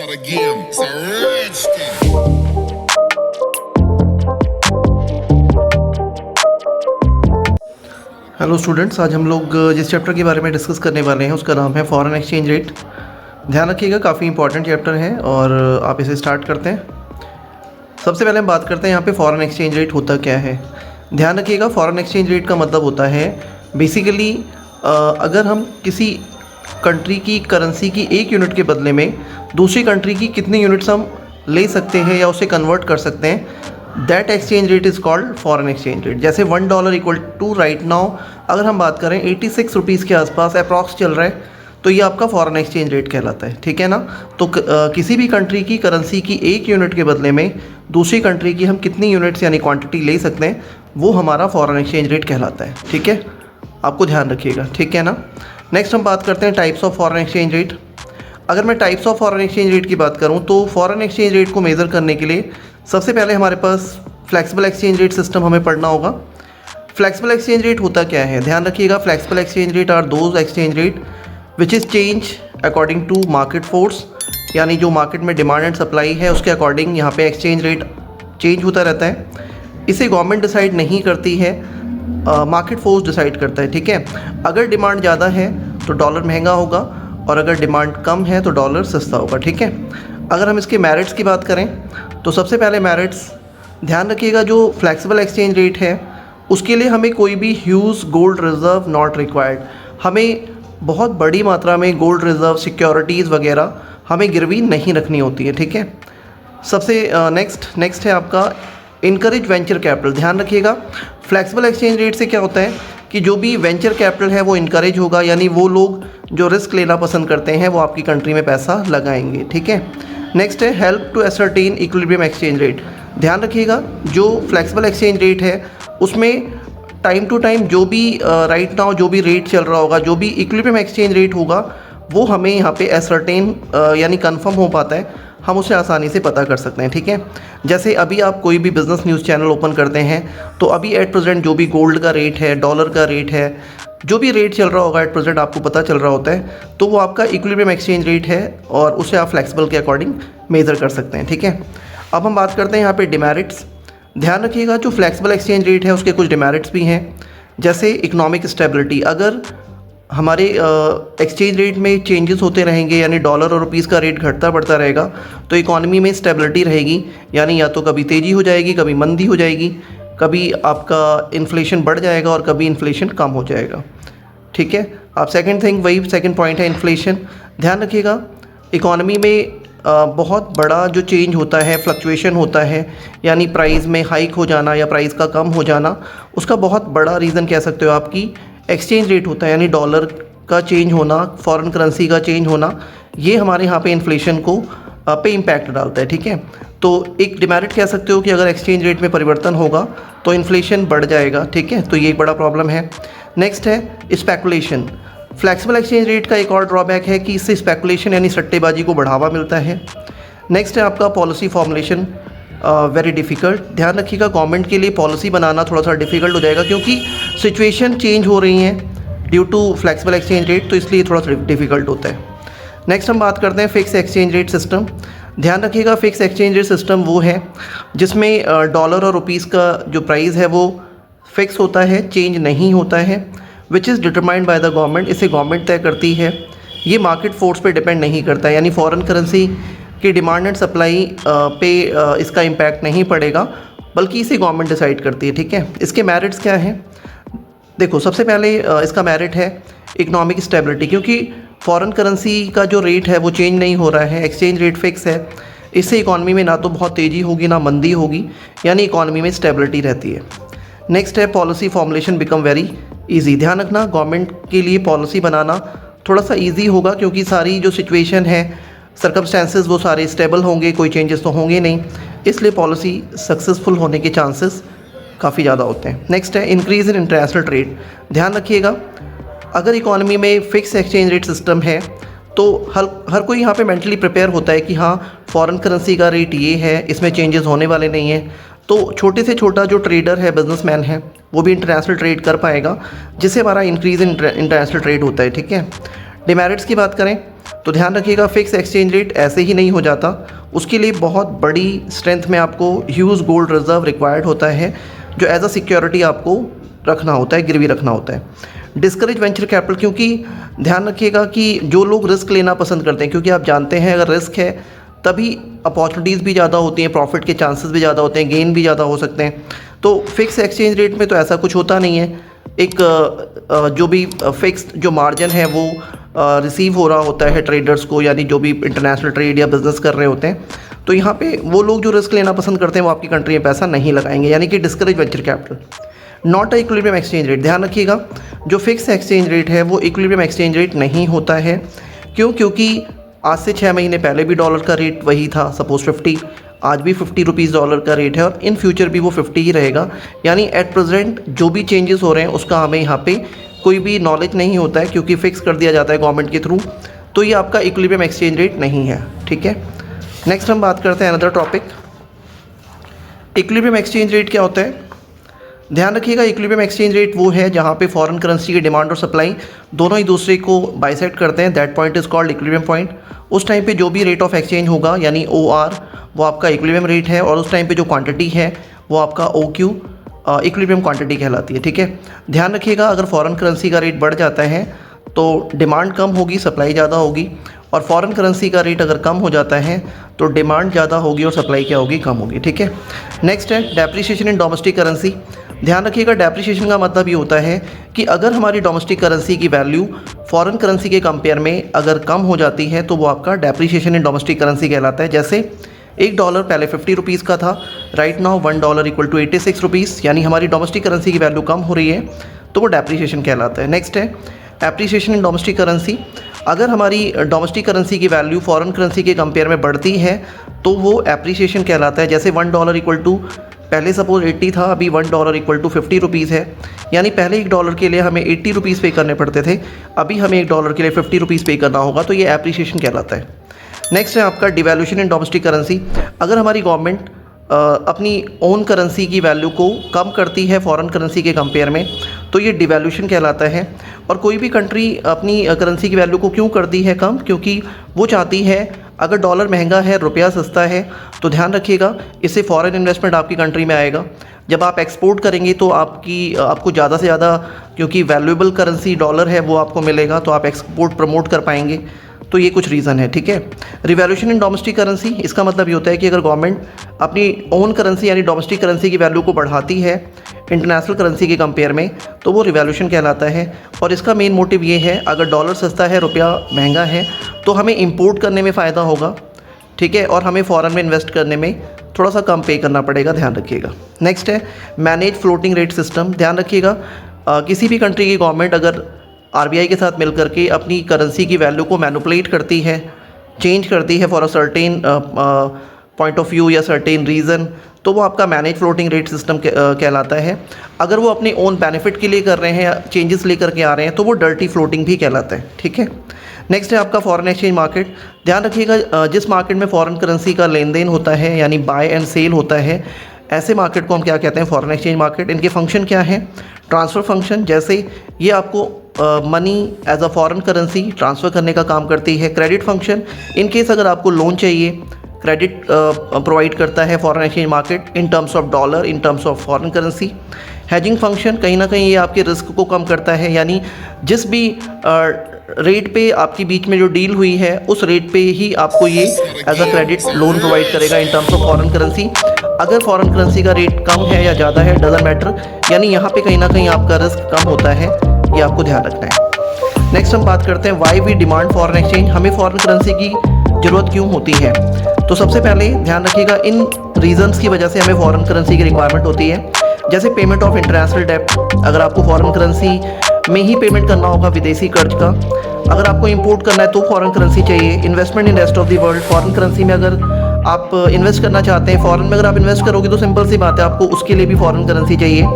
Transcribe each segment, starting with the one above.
not a game, it's a rich thing. Hello students, आज हम लोग जिस चैप्टर के बारे में डिस्कस करने वाले हैं उसका नाम है फॉरेन एक्सचेंज रेट। ध्यान रखिएगा, काफ़ी इंपॉर्टेंट चैप्टर है और आप इसे स्टार्ट करते हैं। सबसे पहले हम बात करते हैं यहाँ पे फॉरेन एक्सचेंज रेट होता क्या है। ध्यान रखिएगा, फॉरेन एक्सचेंज रेट का मतलब होता है बेसिकली अगर हम किसी कंट्री की करेंसी की एक यूनिट के बदले में दूसरी कंट्री की कितनी यूनिट्स हम ले सकते हैं या उसे कन्वर्ट कर सकते हैं, that exchange rate is called foreign exchange rate. जैसे $1 इक्वल टू राइट नाउ अगर हम बात करें 86 रुपीज़ के आसपास अप्रॉक्स चल रहा है, तो ये आपका फॉरेन एक्सचेंज रेट कहलाता है। ठीक है ना। तो किसी भी कंट्री की करेंसी की एक यूनिट के बदले में दूसरी कंट्री की हम कितनी यूनिट्स यानी क्वांटिटी ले सकते हैं, वो हमारा फॉरेन एक्सचेंज रेट कहलाता है। ठीक है, आपको ध्यान रखिएगा। ठीक है ना। नेक्स्ट हम बात करते हैं types of foreign exchange rate. अगर मैं types of foreign exchange rate की बात करूं तो फॉरेन एक्सचेंज रेट को मेज़र करने के लिए सबसे पहले हमारे पास फ्लेक्सिबल एक्सचेंज रेट सिस्टम हमें पढ़ना होगा। फ्लेक्सिबल एक्सचेंज रेट होता क्या है, ध्यान रखिएगा। Flexible exchange rate are those exchange rate which is change according to market force, यानी जो मार्केट में डिमांड एंड सप्लाई है उसके अकॉर्डिंग यहाँ पे एक्सचेंज रेट चेंज होता रहता है। इसे गवर्नमेंट डिसाइड नहीं करती है, मार्केट फोर्स डिसाइड करता है। ठीक है। अगर डिमांड ज़्यादा है तो डॉलर महंगा होगा और अगर डिमांड कम है तो डॉलर सस्ता होगा। ठीक है। अगर हम इसके मेरिट्स की बात करें तो सबसे पहले मेरिट्स, ध्यान रखिएगा, जो फ्लेक्सिबल एक्सचेंज रेट है उसके लिए हमें कोई भी huge gold reserve not required. हमें बहुत बड़ी मात्रा में गोल्ड रिजर्व, सिक्योरिटीज़ वगैरह हमें गिरवी नहीं रखनी होती है। ठीक है। सबसे नेक्स्ट है आपका इनकरेज वेंचर कैपिटल। ध्यान रखिएगा, फ्लेक्सिबल एक्सचेंज रेट से क्या होता है कि जो भी वेंचर कैपिटल है वो इनकरेज होगा, यानी वो लोग जो रिस्क लेना पसंद करते हैं वो आपकी कंट्री में पैसा लगाएंगे। ठीक है। नेक्स्ट है help to ascertain equilibrium exchange rate. ध्यान रखिएगा, जो फ्लेक्सिबल एक्सचेंज रेट है उसमें टाइम टू टाइम जो भी राइट नाउ जो भी रेट चल रहा होगा, जो भी इक्विलिब्रियम एक्सचेंज रेट होगा वो हमें यहाँ पे एसर्टेन यानी कंफर्म हो पाता है, हम उसे आसानी से पता कर सकते हैं। ठीक है। जैसे अभी आप कोई भी बिज़नेस न्यूज़ चैनल ओपन करते हैं तो अभी एट प्रेजेंट जो भी गोल्ड का रेट है, डॉलर का रेट है, जो भी रेट चल रहा होगा एट प्रेजेंट आपको पता चल रहा होता है, तो वो आपका इक्विलिब्रियम एक्सचेंज रेट है और उसे आप फ्लेक्सिबल के अकॉर्डिंग मेज़र कर सकते हैं। ठीक है। अब हम बात करते हैं यहाँ पे डिमेरिट्स। ध्यान रखिएगा, जो फ्लेक्सिबल एक्सचेंज रेट है उसके कुछ डिमेरिट्स भी हैं, जैसे इकोनॉमिक स्टेबिलिटी। अगर हमारे एक्सचेंज रेट में चेंजेस होते रहेंगे, यानी डॉलर और रुपीज़ का रेट घटता बढ़ता रहेगा, तो इकॉनमी में स्टेबिलिटी रहेगी, यानी या तो कभी तेज़ी हो जाएगी, कभी मंदी हो जाएगी, कभी आपका इन्फ्लेशन बढ़ जाएगा और कभी इन्फ्लेशन कम हो जाएगा। ठीक है। अब सेकंड पॉइंट है इन्फ्लेशन। ध्यान रखिएगा, इकॉनमी में बहुत बड़ा जो चेंज होता है, फ्लक्चुएशन होता है, यानी प्राइस में हाइक हो जाना या प्राइस का कम हो जाना, उसका बहुत बड़ा रीज़न कह सकते हो आपकी एक्सचेंज रेट होता है, यानी डॉलर का चेंज होना, फॉरेन करेंसी का चेंज होना, ये हमारे यहाँ पे इन्फ्लेशन को पे इम्पैक्ट डालता है। ठीक है। तो एक डिमेरिट कह सकते हो कि अगर एक्सचेंज रेट में परिवर्तन होगा तो इन्फ्लेशन बढ़ जाएगा। ठीक है। तो ये एक बड़ा प्रॉब्लम है। नेक्स्ट है स्पेकुलेशन। फ्लेक्सिबल एक्सचेंज रेट का एक और ड्रॉबैक है कि इससे स्पेकुलेशन यानी सट्टेबाजी को बढ़ावा मिलता है। नेक्स्ट है आपका पॉलिसी फॉर्मुलेशन, वेरी डिफ़िकल्ट। ध्यान रखिएगा, गवर्नमेंट के लिए पॉलिसी बनाना थोड़ा सा डिफ़िकल्ट हो जाएगा क्योंकि सिचुएशन चेंज हो रही हैं due to flexible exchange rate, तो इसलिए थोड़ा सा डिफ़िकल्ट होता है। नेक्स्ट हम बात करते हैं फिक्स एक्सचेंज रेट सिस्टम। ध्यान रखिएगा, फिक्स एक्सचेंज रेट सिस्टम वो है जिसमें डॉलर और रुपीज़ का जो प्राइस है वो फिक्स होता है, चेंज नहीं होता है, which is determined by the government. इसे गवर्नमेंट तय करती है, ये मार्केट फोर्स पे डिपेंड नहीं करता है, यानी फॉरेन करेंसी की डिमांड एंड सप्लाई पे इसका इम्पैक्ट नहीं पड़ेगा, बल्कि इसे गवर्नमेंट डिसाइड करती है। ठीक है। इसके मेरिट्स क्या हैं, देखो, सबसे पहले इसका मेरिट है इकोनॉमिक स्टेबिलिटी, क्योंकि फॉरेन करेंसी का जो रेट है वो चेंज नहीं हो रहा है, एक्सचेंज रेट फिक्स है, इससे इकॉनमी में ना तो बहुत तेज़ी होगी ना मंदी होगी, यानी इकॉनमी में स्टेबिलिटी रहती है। नेक्स्ट है policy formulation become very easy. ध्यान रखना, गवर्नमेंट के लिए पॉलिसी बनाना थोड़ा सा ईजी होगा क्योंकि सारी जो सिचुएशन है, सर्कमस्टेंसेस, वो सारे स्टेबल होंगे, कोई चेंजेस तो होंगे नहीं, इसलिए पॉलिसी सक्सेसफुल होने के चांसेस काफ़ी ज़्यादा होते हैं। नेक्स्ट है इंक्रीज़ इन इंटरनेशनल ट्रेड। ध्यान रखिएगा, अगर इकॉनमी में फ़िक्स एक्सचेंज रेट सिस्टम है तो हर कोई यहाँ पे मेंटली प्रिपेयर होता है कि हाँ, फॉरेन करेंसी का रेट ये है, इसमें चेंजेस होने वाले नहीं हैं, तो छोटे से छोटा जो ट्रेडर है, बिजनेसमैन है, वो भी इंटरनेशनल ट्रेड कर पाएगा, जिससे हमारा इंक्रीज़ इन इंटरनेशनल ट्रेड होता है। ठीक है। डिमेरिट्स की बात करें तो ध्यान रखिएगा फिक्स एक्सचेंज रेट ऐसे ही नहीं हो जाता, उसके लिए बहुत बड़ी स्ट्रेंथ में आपको ह्यूज गोल्ड रिजर्व रिक्वायर्ड होता है, जो एज अ सिक्योरिटी आपको रखना होता है, गिरवी रखना होता है। डिस्करेज वेंचर कैपिटल, क्योंकि ध्यान रखिएगा कि जो लोग रिस्क लेना पसंद करते हैं, क्योंकि आप जानते हैं अगर रिस्क है तभी अपॉर्चुनिटीज़ भी ज़्यादा होती हैं, प्रॉफिट के चांसेस भी ज़्यादा होते हैं, गेन भी ज़्यादा हो सकते हैं। तो फिक्स एक्सचेंज रेट में तो ऐसा कुछ होता नहीं है। एक जो भी फिक्स्ड जो मार्जिन है वो रिसीव हो रहा होता है ट्रेडर्स को, यानी जो भी इंटरनेशनल ट्रेड या बिज़नेस कर रहे होते हैं। तो यहाँ पे वो लोग जो रिस्क लेना पसंद करते हैं वो आपकी कंट्री में पैसा नहीं लगाएंगे, यानी कि discourage venture capital. Not a equilibrium exchange rate, ध्यान रखिएगा जो फिक्स एक्सचेंज रेट है वो इक्विलिब्रियम एक्सचेंज रेट नहीं होता है। क्यों? क्योंकि आज से 6 महीने पहले भी डॉलर का रेट वही था, सपोज 50, आज भी 50 रुपीज़ डॉलर का रेट है और इन फ्यूचर भी वो 50 ही रहेगा। यानी एट प्रेजेंट जो भी चेंजेस हो रहे हैं उसका हमें यहाँ पे कोई भी नॉलेज नहीं होता है, क्योंकि फिक्स कर दिया जाता है गवर्नमेंट के थ्रू। तो ये आपका इक्विलिब्रियम एक्सचेंज रेट नहीं है, ठीक है। नेक्स्ट हम बात करते हैं another topic, equilibrium exchange rate क्या होता है। ध्यान रखिएगा इक्विलिब्रियम एक्सचेंज रेट वो है जहाँ पे फॉरेन करेंसी की डिमांड और सप्लाई दोनों एक दूसरे को बाइसेक्ट करते हैं, that point is called equilibrium point. उस टाइम पे जो भी रेट ऑफ एक्सचेंज होगा यानी OR वो आपका इक्विलिब्रियम रेट है, और उस टाइम पे जो क्वांटिटी है वो आपका OQ इक्विलिब्रियम क्वांटिटी कहलाती है, ठीक है। ध्यान रखिएगा अगर फॉरेन करेंसी का रेट बढ़ जाता है तो डिमांड कम होगी, सप्लाई ज़्यादा होगी, और फॉरेन करेंसी का रेट अगर कम हो जाता है तो डिमांड ज़्यादा होगी और सप्लाई क्या होगी, कम होगी, ठीक है। नेक्स्ट है डेप्रिसिएशन इन डोमेस्टिक करेंसी। ध्यान रखिएगा डेप्रिसिएशन का मतलब ये होता है कि अगर हमारी डोमेस्टिक करेंसी की वैल्यू फॉरेन करेंसी के कंपेयर में अगर कम हो जाती है तो वो आपका डेप्रिसिएशन इन डोमेस्टिक करेंसी कहलाता है। जैसे $1 पहले 50 रुपीज़ का था, right now $1 equal to 86 rupees, यानी हमारी डोमेस्टिक करेंसी की वैल्यू कम हो रही है तो वो डेप्रिसिएशन कहलाता है। नेक्स्ट है एप्रिसिएशन इन डोमेस्टिक करेंसी। अगर हमारी डोमेस्टिक करेंसी की वैल्यू फॉरेन करेंसी के कंपेयर में बढ़ती है तो वो एप्रिसिएशन कहलाता है। जैसे $1 इक्वल टू पहले सपोज 80 था, अभी $1 इक्वल टू 50 रुपीज़ है, यानी पहले $1 के लिए हमें 80 रुपीज़ पे करने पड़ते थे, अभी हमें $1 के लिए 50 रुपीज़ पे करना होगा, तो ये एप्रिसिएशन कहलाता है। नेक्स्ट है आपका डिवैल्यूएशन इन डोमेस्टिक करेंसी। अगर हमारी गवर्नमेंट अपनी ओन करेंसी की वैल्यू को कम करती है फॉरेन करेंसी के कंपेयर में तो ये डिवैल्यूएशन कहलाता है। और कोई भी कंट्री अपनी करेंसी की वैल्यू को क्यों करती है कम? क्योंकि वो चाहती है अगर डॉलर महंगा है, रुपया सस्ता है, तो ध्यान रखिएगा इससे फॉरेन इन्वेस्टमेंट आपकी कंट्री में आएगा। जब आप एक्सपोर्ट करेंगे तो आपको ज़्यादा से ज़्यादा, क्योंकि वैल्यूएबल करेंसी डॉलर है, वो आपको मिलेगा, तो आप एक्सपोर्ट प्रमोट कर पाएंगे। तो ये कुछ रीज़न है, ठीक है। रिवैल्यूएशन इन डोमेस्टिक करेंसी, इसका मतलब ये होता है कि अगर गवर्नमेंट अपनी ओन करेंसी यानी डोमेस्टिक करेंसी की वैल्यू को बढ़ाती है इंटरनेशनल करेंसी के कंपेयर में तो वो रिवैल्यूएशन कहलाता है। और इसका मेन मोटिव ये है, अगर डॉलर सस्ता है, रुपया महंगा है, तो हमें इंपोर्ट करने में फ़ायदा होगा, ठीक है, और हमें फ़ॉरेन में इन्वेस्ट करने में थोड़ा सा कम पे करना पड़ेगा, ध्यान रखिएगा। नेक्स्ट है मैनेज फ्लोटिंग रेट सिस्टम। ध्यान रखिएगा किसी भी कंट्री की गवर्नमेंट अगर RBI के साथ मिलकर के अपनी करेंसी की वैल्यू को मैनिपुलेट करती है, चेंज करती है for a certain point of view या सर्टेन रीज़न, तो वो आपका मैनेज फ्लोटिंग रेट सिस्टम कहलाता है। अगर वो अपने ओन बेनिफिट के लिए कर रहे हैं या चेंजेस लेकर के आ रहे हैं तो वो डर्टी फ्लोटिंग भी कहलाता है, ठीक है। नेक्स्ट है आपका फॉरेन एक्सचेंज मार्केट। ध्यान रखिएगा जिस मार्केट में फॉरेन करेंसी का लेन देन होता है यानी बाय एंड सेल होता है, ऐसे मार्केट को हम क्या कहते हैं? Foreign exchange market. इनके फंक्शन क्या है? ट्रांसफ़र फंक्शन, जैसे ये आपको money as a foreign currency transfer करने का काम करती है। क्रेडिट फंक्शन, इन केस अगर आपको लोन चाहिए, क्रेडिट प्रोवाइड करता है foreign exchange market in terms of dollar, in terms of foreign currency. Hedging function, कहीं ना कहीं ये आपके रिस्क को कम करता है, यानी जिस भी रेट पे आपकी बीच में जो डील हुई है उस रेट पे ही आपको ये as a credit loan provide करेगा in terms of foreign currency. अगर फॉरेन करेंसी का रेट कम है या ज़्यादा है, डजंट मैटर, यानी यहाँ पे कहीं ना कहीं आपका रिस्क कम होता है, ये आपको ध्यान रखना है। नेक्स्ट हम बात करते हैं why we demand foreign exchange. हमें फॉरेन करेंसी की ज़रूरत क्यों होती है? तो सबसे पहले ध्यान रखिएगा इन रीजंस की वजह से हमें फॉरेन करेंसी की रिक्वायरमेंट होती है। जैसे पेमेंट ऑफ इंटरनेशनल डेब्ट, अगर आपको फॉरेन करेंसी में ही पेमेंट करना होगा विदेशी कर्ज का। अगर आपको इंपोर्ट करना है तो फॉरेन करेंसी चाहिए। Investment in rest of the world, foreign currency में अगर आप इन्वेस्ट करना चाहते हैं, फॉरेन में अगर आप इन्वेस्ट करोगे तो सिंपल सी बात है आपको उसके लिए भी फॉरेन करेंसी चाहिए।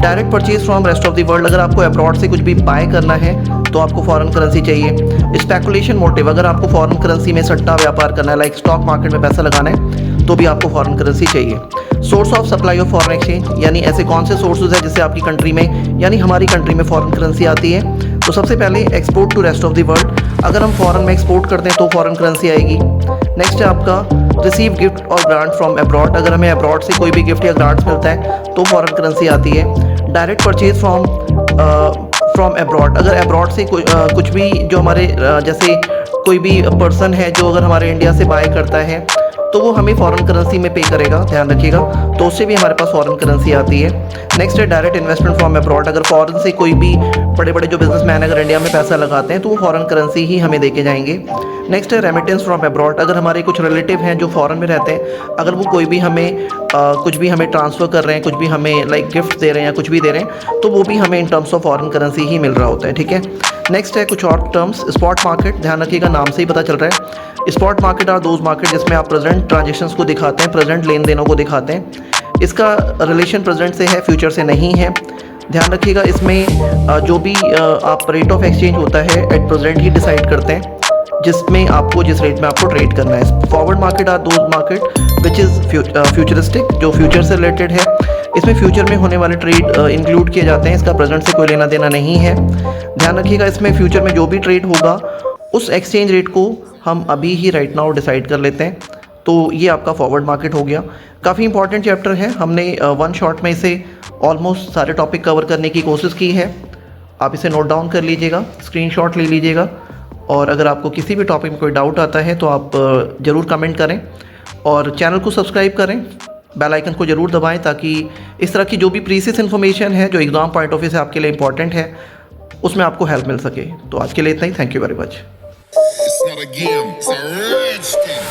Direct purchase from rest of the world, अगर आपको अब्रॉड से कुछ भी बाय करना है तो आपको फॉरेन करेंसी चाहिए। स्पेकुलेशन मोटिव, अगर आपको फॉरेन करेंसी में सट्टा व्यापार करना है, लाइक स्टॉक मार्केट में पैसा लगाना है, तो भी आपको फॉरेन करेंसी चाहिए। Source of supply of foreign exchange, यानी ऐसे कौन से सोर्सेज है जिससे आपकी कंट्री में यानी हमारी कंट्री में फॉरेन करेंसी आती है, तो सबसे पहले export to rest of the world, अगर हम फॉरेन में एक्सपोर्ट करते हैं तो फॉरेन करेंसी आएगी। नेक्स्ट है आपका रिसीव गिफ्ट और ग्रांट फ्रॉम अब्रॉड, अगर हमें अब्रॉड से कोई भी गिफ्ट या ग्रांट्स मिलता है तो फॉरेन करेंसी आती है। डायरेक्ट परचेज फ्रॉम अब्रॉड, अगर अब्रॉड से कुछ भी जो हमारे जैसे कोई भी पर्सन है जो अगर हमारे इंडिया से बाय करता है तो वो हमें फॉरेन करेंसी में पे करेगा, ध्यान रखिएगा, तो उससे भी हमारे पास फॉरेन करेंसी आती है। नेक्स्ट है डायरेक्ट इन्वेस्टमेंट फ्रॉम अब्रॉड, अगर फॉरेन से कोई भी बड़े बड़े जो बिजनेसमैन अगर इंडिया में पैसा लगाते हैं तो वो फॉरेन करेंसी ही हमें देके जाएंगे। नेक्स्ट है रेमिटेंस फ्रॉम अब्रॉड, अगर हमारे कुछ रिलेटिव हैं जो फॉरेन में रहते हैं, अगर वो कोई भी हमें कुछ भी हमें ट्रांसफ़र कर रहे हैं, कुछ भी हमें लाइक गिफ्ट दे रहे हैं या कुछ भी दे रहे हैं, तो वो भी हमें in terms of foreign currency ही मिल रहा होता है, ठीक है। नेक्स्ट है कुछ और टर्म्स, स्पॉट मार्केट, ध्यान रखिएगा, नाम से ही पता चल रहा है। Spot market are those market जिसमें आप प्रेजेंट ट्रांजेक्शंस को दिखाते हैं, प्रेजेंट लेन देनों को दिखाते हैं। इसका रिलेशन प्रेजेंट से है, फ्यूचर से नहीं है, ध्यान रखिएगा। इसमें जो भी आप रेट ऑफ एक्सचेंज होता है एट प्रेजेंट ही डिसाइड करते हैं, जिसमें आपको जिस रेट में आपको ट्रेड करना है। Forward market are those market which is futuristic, जो फ्यूचर से रिलेटेड है, इसमें फ्यूचर में होने वाले ट्रेड इंक्लूड किए जाते हैं, इसका प्रेजेंट से कोई लेना देना नहीं है। ध्यान रखिएगा, इसमें फ्यूचर में जो भी ट्रेड होगा उस एक्सचेंज रेट को हम अभी ही राइट नाउ डिसाइड कर लेते हैं। तो ये आपका फॉरवर्ड मार्केट हो गया। काफ़ी इंपॉर्टेंट चैप्टर है, हमने वन शॉट में इसे ऑलमोस्ट सारे टॉपिक कवर करने की कोशिश की है। आप इसे नोट डाउन कर लीजिएगा, स्क्रीनशॉट ले लीजिएगा, और अगर आपको किसी भी टॉपिक में कोई डाउट आता है तो आप ज़रूर कमेंट करें और चैनल को सब्सक्राइब करें, बेल आइकन को ज़रूर दबाएं ताकि इस तरह की जो भी प्रीसियस इन्फॉर्मेशन है जो एग्ज़ाम पॉइंट ऑफ व्यू से आपके लिए इंपॉर्टेंट है उसमें आपको हेल्प मिल सके। तो आज के लिए इतना ही, thank you very much. It's not a game, it's a rich thing.